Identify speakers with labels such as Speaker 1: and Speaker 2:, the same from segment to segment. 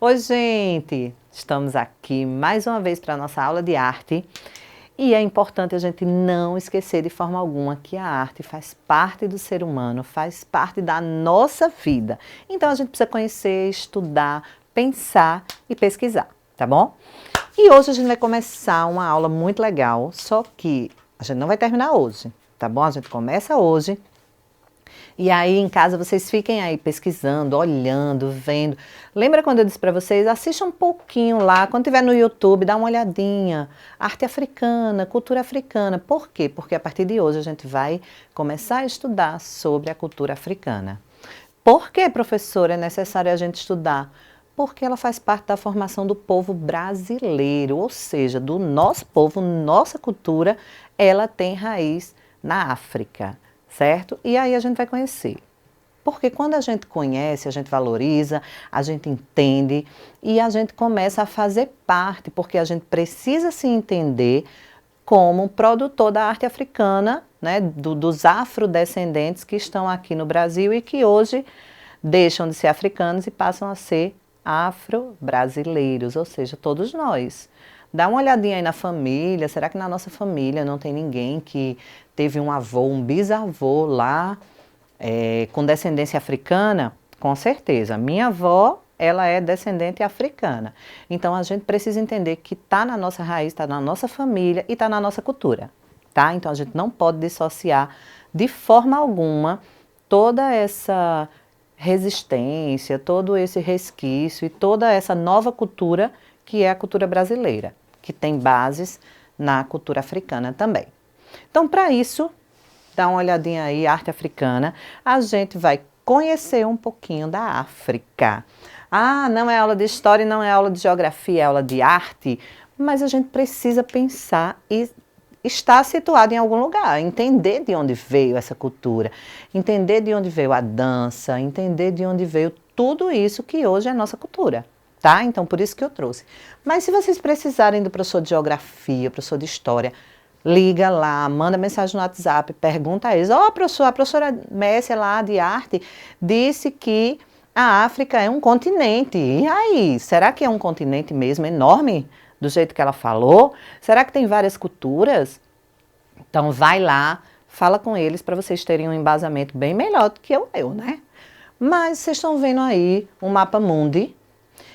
Speaker 1: Oi, gente! Estamos aqui mais uma vez para a nossa aula de arte e é importante a gente não esquecer de forma alguma que a arte faz parte do ser humano, faz parte da nossa vida. Então a gente precisa conhecer, estudar, pensar e pesquisar, tá bom? E hoje a gente vai começar uma aula muito legal, só que a gente não vai terminar hoje, tá bom? A gente começa hoje. E aí em casa vocês fiquem aí pesquisando, olhando, vendo. Lembra quando eu disse para vocês, assista um pouquinho lá, quando tiver no YouTube, dá uma olhadinha. Arte africana, cultura africana. Por quê? Porque a partir de hoje a gente vai começar a estudar sobre a cultura africana. Por que, professora, é necessário a gente estudar? Porque ela faz parte da formação do povo brasileiro, ou seja, do nosso povo, nossa cultura, ela tem raiz na África. Certo? E aí a gente vai conhecer. Porque quando a gente conhece, a gente valoriza, a gente entende e a gente começa a fazer parte, porque a gente precisa se entender como produtor da arte africana, né, dos afrodescendentes que estão aqui no Brasil e que hoje deixam de ser africanos e passam a ser afro-brasileiros, ou seja, todos nós. Dá uma olhadinha aí na família, será que na nossa família não tem ninguém que teve um avô, um bisavô lá com descendência africana? Com certeza. Minha avó, ela é descendente africana. Então a gente precisa entender que está na nossa raiz, está na nossa família e está na nossa cultura, tá? Então a gente não pode dissociar de forma alguma toda essa resistência, todo esse resquício e toda essa nova cultura que é a cultura brasileira, que tem bases na cultura africana também. Então, para isso, dá uma olhadinha aí, arte africana, a gente vai conhecer um pouquinho da África. Ah, não é aula de história, não é aula de geografia, é aula de arte, mas a gente precisa pensar e estar situado em algum lugar, entender de onde veio essa cultura, entender de onde veio a dança, entender de onde veio tudo isso que hoje é nossa cultura. Tá? Então, por isso que eu trouxe. Mas se vocês precisarem do professor de geografia, professor de história, liga lá, manda mensagem no WhatsApp, pergunta a eles. Professor, a professora Messia lá de arte disse que a África é um continente. E aí, será que é um continente mesmo enorme, do jeito que ela falou? Será que tem várias culturas? Então, vai lá, fala com eles para vocês terem um embasamento bem melhor do que o meu, né? Mas vocês estão vendo aí um mapa mundi.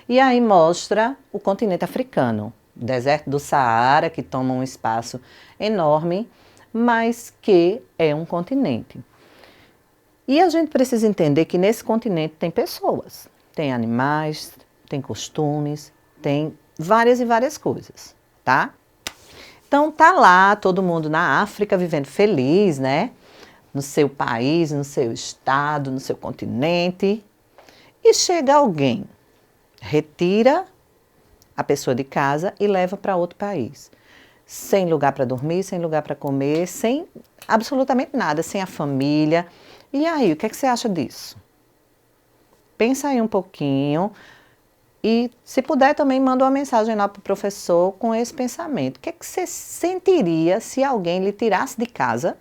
Speaker 1: E aí mostra o continente africano, o deserto do Saara, que toma um espaço enorme, mas que é um continente. E a gente precisa entender que nesse continente tem pessoas, tem animais, tem costumes, tem várias e várias coisas, tá? Então tá lá todo mundo na África vivendo feliz, né? No seu país, no seu estado, no seu continente. E chega alguém, retira a pessoa de casa e leva para outro país. Sem lugar para dormir, sem lugar para comer, sem absolutamente nada, sem a família. E aí, o que é que você acha disso? Pensa aí um pouquinho e, se puder, também manda uma mensagem lá para o professor com esse pensamento. O que é que você sentiria se alguém lhe tirasse de casa,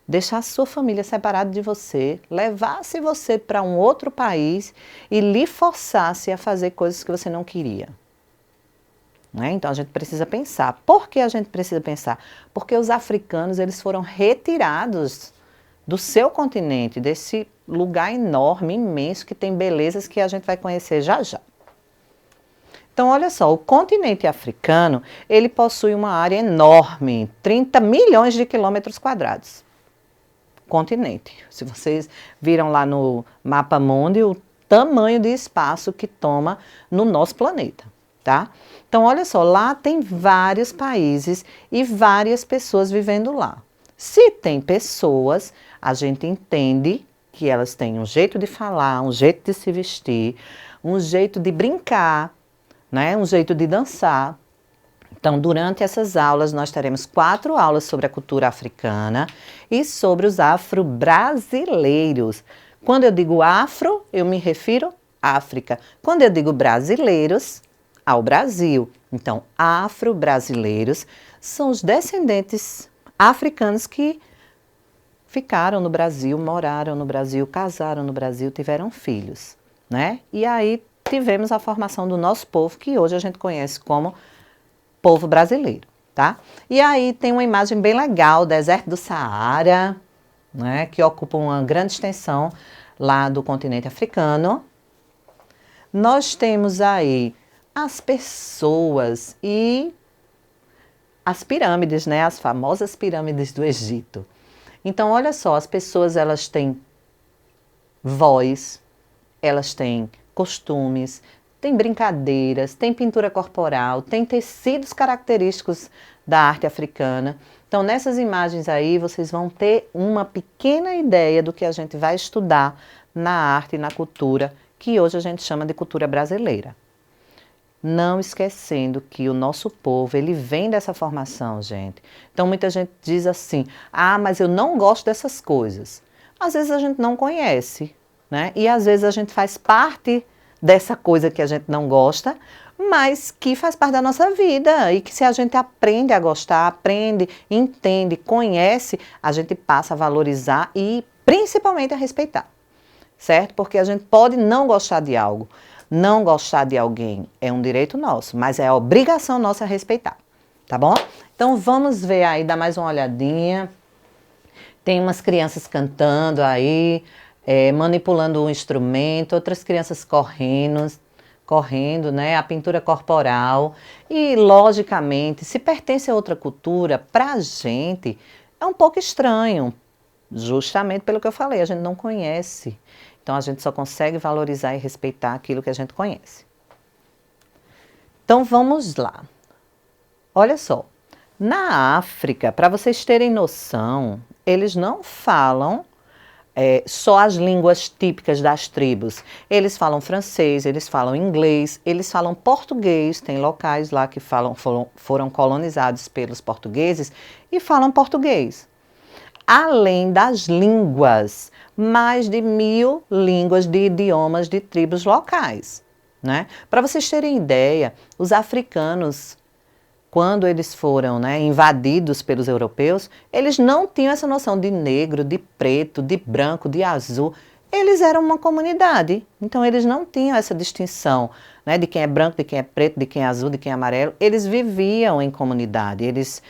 Speaker 1: deixasse sua família separada de você, levasse você para um outro país e lhe forçasse a fazer coisas que você não queria? Né? Então a gente precisa pensar. Por que a gente precisa pensar? Porque os africanos, eles foram retirados do seu continente, desse lugar enorme, imenso, que tem belezas que a gente vai conhecer já já. Então, olha só, o continente africano, ele possui uma área enorme, 30 milhões de quilômetros quadrados. Continente. Se vocês viram lá no mapa mundi, o tamanho de espaço que toma no nosso planeta, tá? Então, olha só, lá tem vários países e várias pessoas vivendo lá. Se tem pessoas, a gente entende que elas têm um jeito de falar, um jeito de se vestir, um jeito de brincar, né? Um jeito de dançar. Então, durante essas aulas, nós teremos 4 aulas sobre a cultura africana e sobre os afro-brasileiros. Quando eu digo afro, eu me refiro à África. Quando eu digo brasileiros, ao Brasil. Então, afro-brasileiros são os descendentes africanos que ficaram no Brasil, moraram no Brasil, casaram no Brasil, tiveram filhos, né? E aí tivemos a formação do nosso povo, que hoje a gente conhece como povo brasileiro, tá? E aí tem uma imagem bem legal, deserto do Saara, né, que ocupa uma grande extensão lá do continente africano. Nós temos aí as pessoas e as pirâmides, né, as famosas pirâmides do Egito. Então, olha só, as pessoas, elas têm voz, elas têm costumes, têm brincadeiras, têm pintura corporal, têm tecidos característicos da arte africana. Então, nessas imagens aí, vocês vão ter uma pequena ideia do que a gente vai estudar na arte e na cultura, que hoje a gente chama de cultura brasileira. Não esquecendo que o nosso povo, ele vem dessa formação, gente. Então, muita gente diz assim, ah, mas eu não gosto dessas coisas. Às vezes a gente não conhece, né? E às vezes a gente faz parte dessa coisa que a gente não gosta, mas que faz parte da nossa vida e que se a gente aprende a gostar, aprende, entende, conhece, a gente passa a valorizar e principalmente a respeitar, certo? Porque a gente pode não gostar de algo, não gostar de alguém é um direito nosso, mas é a obrigação nossa respeitar, tá bom? Então vamos ver aí, dar mais uma olhadinha. Tem umas crianças cantando aí, manipulando um instrumento, outras crianças correndo, né? A pintura corporal. E, logicamente, se pertence a outra cultura, para a gente é um pouco estranho, justamente pelo que eu falei, a gente não conhece. Então, a gente só consegue valorizar e respeitar aquilo que a gente conhece. Então, vamos lá. Olha só, na África, para vocês terem noção, eles não falam só as línguas típicas das tribos. Eles falam francês, eles falam inglês, eles falam português. Tem locais lá que foram colonizados pelos portugueses e falam português. Além das línguas, mais de 1000 línguas de idiomas de tribos locais, né? Para vocês terem ideia, os africanos, quando eles foram, né, invadidos pelos europeus, eles não tinham essa noção de negro, de preto, de branco, de azul. Eles eram uma comunidade, então eles não tinham essa distinção, né, de quem é branco, de quem é preto, de quem é azul, de quem é amarelo. Eles viviam em comunidade, eles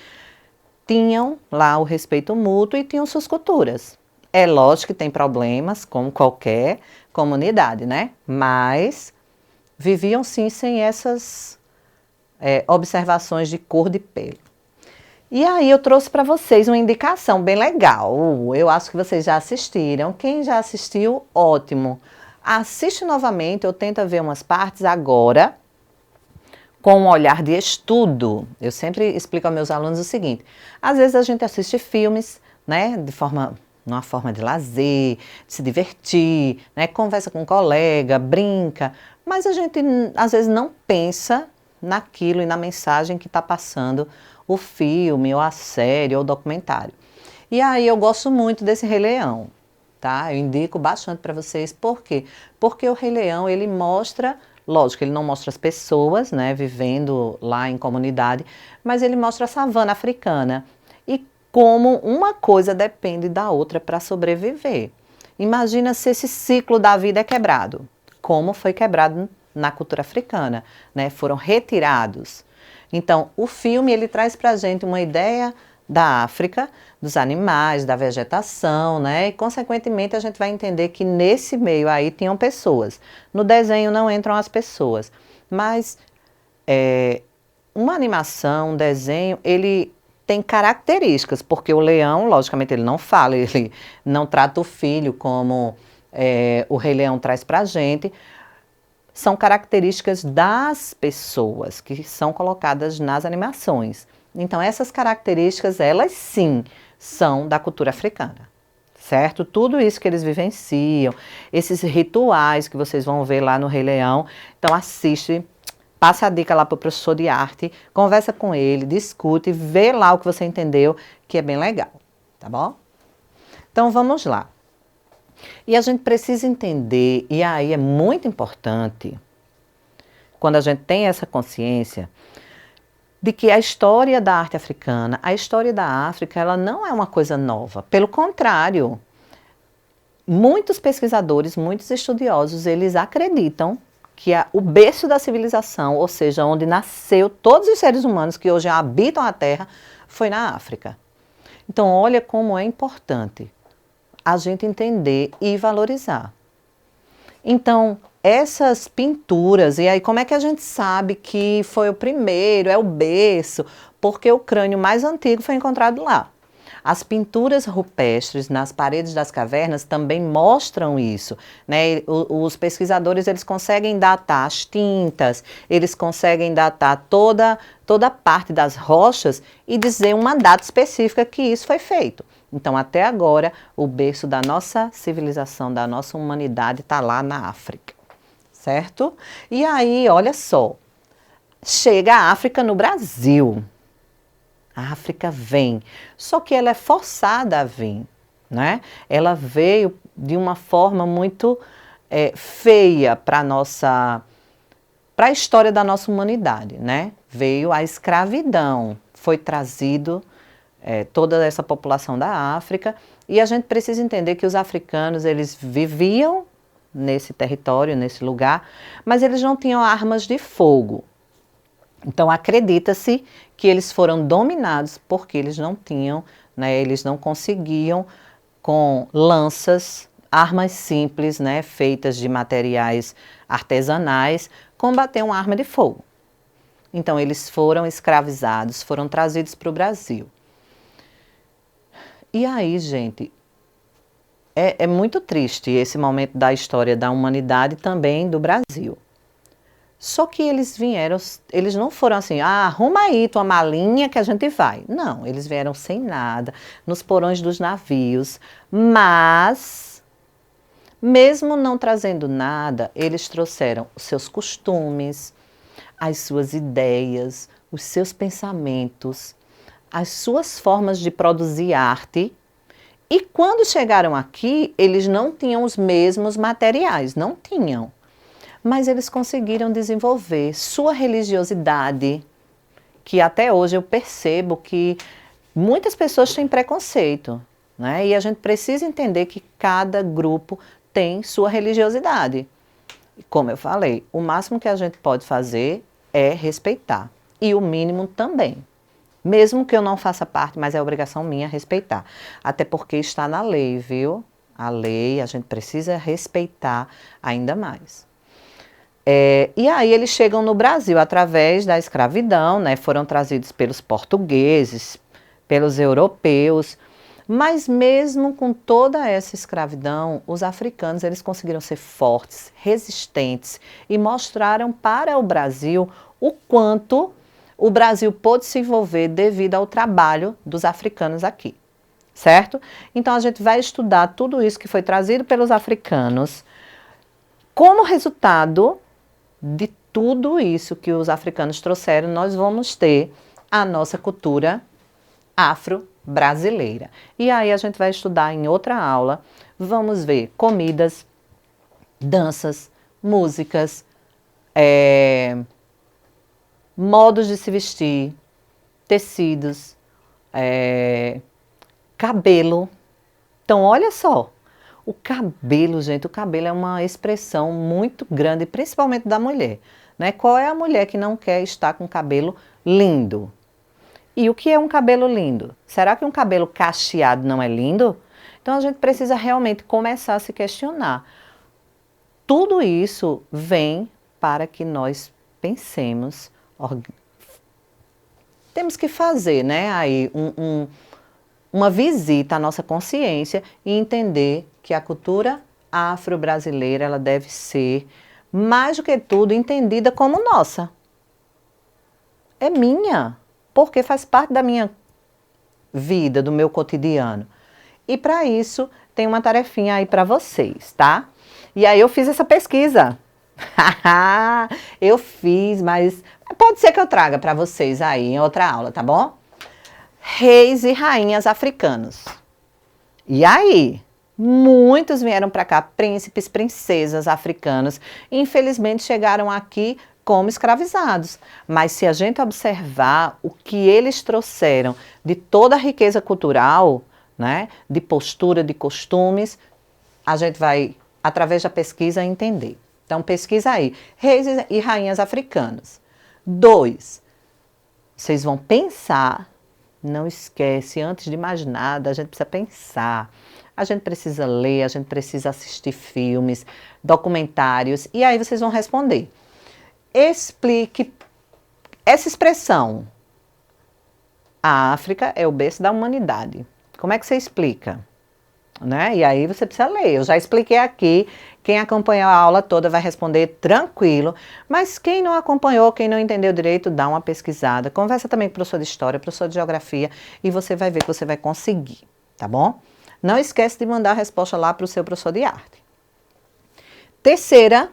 Speaker 1: tinham lá o respeito mútuo e tinham suas culturas. É lógico que tem problemas, como qualquer comunidade, né? Mas viviam sim sem essas observações de cor de pele. E aí eu trouxe para vocês uma indicação bem legal. Eu acho que vocês já assistiram. Quem já assistiu, ótimo. Assiste novamente, eu tento ver umas partes agora, com um olhar de estudo. Eu sempre explico aos meus alunos o seguinte: às vezes a gente assiste filmes, né, numa forma de lazer, de se divertir, né, conversa com um colega, brinca, mas a gente às vezes não pensa naquilo e na mensagem que está passando o filme, ou a série, ou o documentário. E aí eu gosto muito desse Rei Leão, tá? Eu indico bastante para vocês. Por quê? Porque o Rei Leão, ele mostra, lógico, ele não mostra as pessoas, né, vivendo lá em comunidade, mas ele mostra a savana africana e como uma coisa depende da outra para sobreviver. Imagina se esse ciclo da vida é quebrado, como foi quebrado na cultura africana, né? Foram retirados. Então, o filme, ele traz para a gente uma ideia da África, dos animais, da vegetação, né? E, consequentemente, a gente vai entender que nesse meio aí tinham pessoas. No desenho não entram as pessoas, mas uma animação, um desenho, ele tem características, porque o leão, logicamente, ele não fala, ele não trata o filho como o Rei Leão traz para a gente. São características das pessoas que são colocadas nas animações. Então, essas características, elas sim, são da cultura africana, certo? Tudo isso que eles vivenciam, esses rituais que vocês vão ver lá no Rei Leão. Então, assiste, passa a dica lá para o professor de arte, conversa com ele, discute, vê lá o que você entendeu, que é bem legal, tá bom? Então, vamos lá. E a gente precisa entender, e aí é muito importante, quando a gente tem essa consciência, de que a história da arte africana, a história da África, ela não é uma coisa nova. Pelo contrário, muitos pesquisadores, muitos estudiosos, eles acreditam que o berço da civilização, ou seja, onde nasceu todos os seres humanos que hoje habitam a Terra, foi na África. Então, olha como é importante a gente entender e valorizar. Então, essas pinturas, e aí como é que a gente sabe que foi o primeiro, é o berço? Porque o crânio mais antigo foi encontrado lá. As pinturas rupestres nas paredes das cavernas também mostram isso, né? Os pesquisadores, eles conseguem datar as tintas, eles conseguem datar toda a parte das rochas e dizer uma data específica que isso foi feito. Então, até agora, o berço da nossa civilização, da nossa humanidade, está lá na África, certo? E aí, olha só, chega a África no Brasil. A África vem, só que ela é forçada a vir, né? Ela veio de uma forma muito feia para a história da nossa humanidade, né? Veio a escravidão, foi trazido toda essa população da África, e a gente precisa entender que os africanos, eles viviam nesse território, nesse lugar, mas eles não tinham armas de fogo. Então, acredita-se que eles foram dominados porque eles não tinham, né, eles não conseguiam, com lanças, armas simples, né, feitas de materiais artesanais, combater uma arma de fogo. Então, eles foram escravizados, foram trazidos para o Brasil. E aí, gente, é muito triste esse momento da história da humanidade também do Brasil. Só que eles vieram, eles não foram assim, arruma aí tua malinha que a gente vai. Não, eles vieram sem nada, nos porões dos navios, mas, mesmo não trazendo nada, eles trouxeram os seus costumes, as suas ideias, os seus pensamentos, as suas formas de produzir arte. E quando chegaram aqui, eles não tinham os mesmos materiais, não tinham. Mas eles conseguiram desenvolver sua religiosidade, que até hoje eu percebo que muitas pessoas têm preconceito, né? E a gente precisa entender que cada grupo tem sua religiosidade. Como eu falei, o máximo que a gente pode fazer é respeitar, e o mínimo também. Mesmo que eu não faça parte, mas é obrigação minha respeitar. Até porque está na lei, viu? A lei, a gente precisa respeitar ainda mais. E aí eles chegam no Brasil através da escravidão, né? Foram trazidos pelos portugueses, pelos europeus, mas mesmo com toda essa escravidão, os africanos, eles conseguiram ser fortes, resistentes e mostraram para o Brasil o quanto o Brasil pôde se envolver devido ao trabalho dos africanos aqui, certo? Então a gente vai estudar tudo isso que foi trazido pelos africanos. Como resultado de tudo isso que os africanos trouxeram, nós vamos ter a nossa cultura afro-brasileira. E aí a gente vai estudar em outra aula, vamos ver comidas, danças, músicas, modos de se vestir, tecidos, cabelo. Então, olha só. O cabelo, gente, o cabelo é uma expressão muito grande, principalmente da mulher, né? Qual é a mulher que não quer estar com cabelo lindo? E o que é um cabelo lindo? Será que um cabelo cacheado não é lindo? Então a gente precisa realmente começar a se questionar. Tudo isso vem para que nós pensemos, temos que fazer, né, aí uma visita à nossa consciência e entender que a cultura afro-brasileira, ela deve ser, mais do que tudo, entendida como nossa. É minha, porque faz parte da minha vida, do meu cotidiano. E para isso, tem uma tarefinha aí para vocês, tá? E aí eu fiz essa pesquisa. Eu fiz, mas pode ser que eu traga para vocês aí em outra aula, tá bom? Reis e rainhas africanos. E aí? Muitos vieram para cá, príncipes, princesas africanos, e infelizmente chegaram aqui como escravizados. Mas se a gente observar o que eles trouxeram de toda a riqueza cultural, né, de postura, de costumes, a gente vai, através da pesquisa, entender. Então pesquisa aí, reis e rainhas africanos. 2, vocês vão pensar, não esquece, antes de mais nada, a gente precisa pensar. A gente precisa ler, a gente precisa assistir filmes, documentários, e aí vocês vão responder. Explique essa expressão. A África é o berço da humanidade. Como é que você explica? Né? E aí você precisa ler. Eu já expliquei aqui. Quem acompanhou a aula toda vai responder tranquilo. Mas quem não acompanhou, quem não entendeu direito, dá uma pesquisada. Conversa também com o professor de História, professor de Geografia, e você vai ver que você vai conseguir, tá bom? Não esquece de mandar a resposta lá para o seu professor de arte. Terceira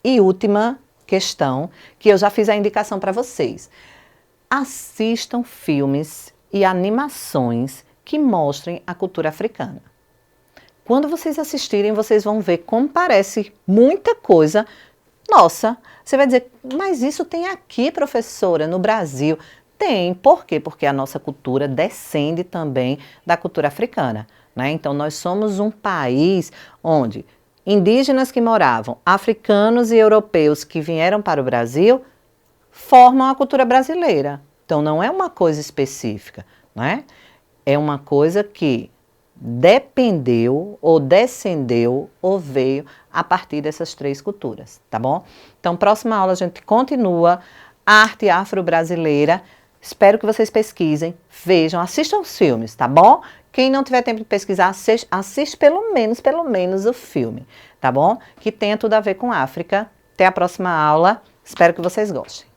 Speaker 1: e última questão, que eu já fiz a indicação para vocês. Assistam filmes e animações que mostrem a cultura africana. Quando vocês assistirem, vocês vão ver como parece muita coisa. Nossa, você vai dizer, mas isso tem aqui, professora, no Brasil. Tem, por quê? Porque a nossa cultura descende também da cultura africana, né? Então, nós somos um país onde indígenas que moravam, africanos e europeus que vieram para o Brasil, formam a cultura brasileira. Então, não é uma coisa específica, né? É uma coisa que dependeu, ou descendeu, ou veio a partir dessas 3 culturas, tá bom? Então, próxima aula a gente continua arte afro-brasileira. Espero que vocês pesquisem, vejam, assistam os filmes, tá bom? Quem não tiver tempo de pesquisar, assiste pelo menos o filme, tá bom? Que tenha tudo a ver com África. Até a próxima aula. Espero que vocês gostem.